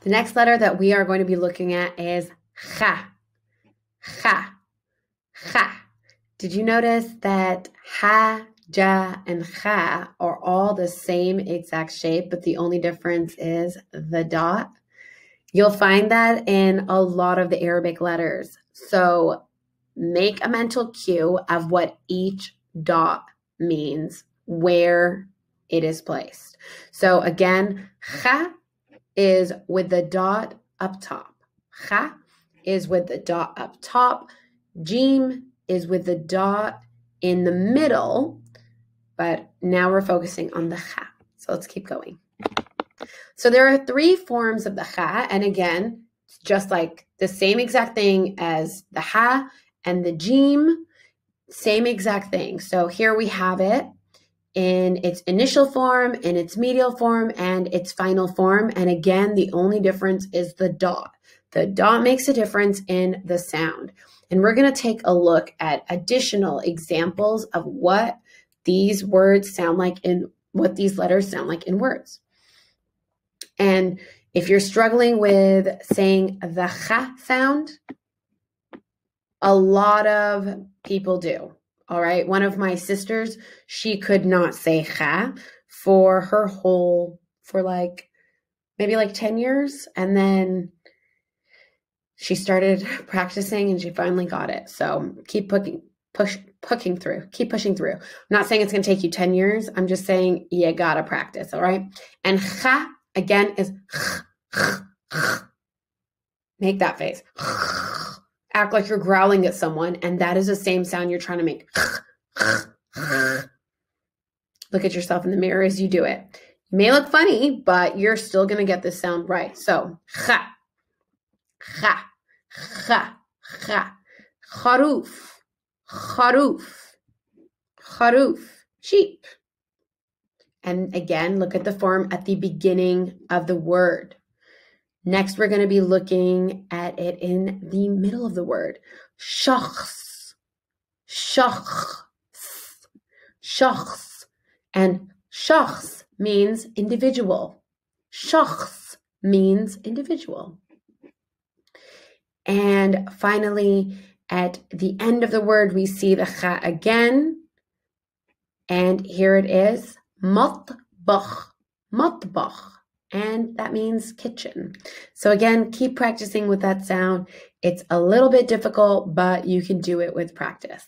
The next letter that we are going to be looking at is cha. Cha. Cha. Did you notice that ha, ja, and cha are all the same exact shape, but the only difference is the dot? You'll find that in a lot of the Arabic letters. So make a mental cue of what each dot means, where it is placed. So again, cha is with the dot up top. Cha is with the dot up top. Jim is with the dot in the middle, but now we're focusing on the cha. So let's keep going. So there are three forms of the cha, and again, it's just like the same exact thing as the ha and the jim, same exact thing. So here we have it in its initial form, in its medial form, and its final form. And again, the only difference is the dot. The dot makes a difference in the sound. And we're going to take a look at additional examples of what these words sound like in what these letters sound like in words. And if you're struggling with saying the cha sound, a lot of people do. All right. One of my sisters, she could not say cha for maybe 10 years. And then she started practicing and she finally got it. So keep pushing through. Keep pushing through. I'm not saying it's going to take you 10 years. I'm just saying you got to practice. All right. And cha again is make that face. Act like you're growling at someone, and that is the same sound you're trying to make. Look at yourself in the mirror as you do it. You may look funny, but you're still going to get this sound right. So, cha, cha, cha, cha. Kharoof, kharoof, kharoof, sheep. And again, look at the form at the beginning of the word. Next, we're going to be looking at it in the middle of the word. Shakhs, shakhs, shakhs. And shakhs means individual. Shakhs means individual. And finally, at the end of the word, we see the cha again. And here it is, matbakh, matbakh. And that means kitchen. So again, keep practicing with that sound. It's a little bit difficult, but you can do it with practice.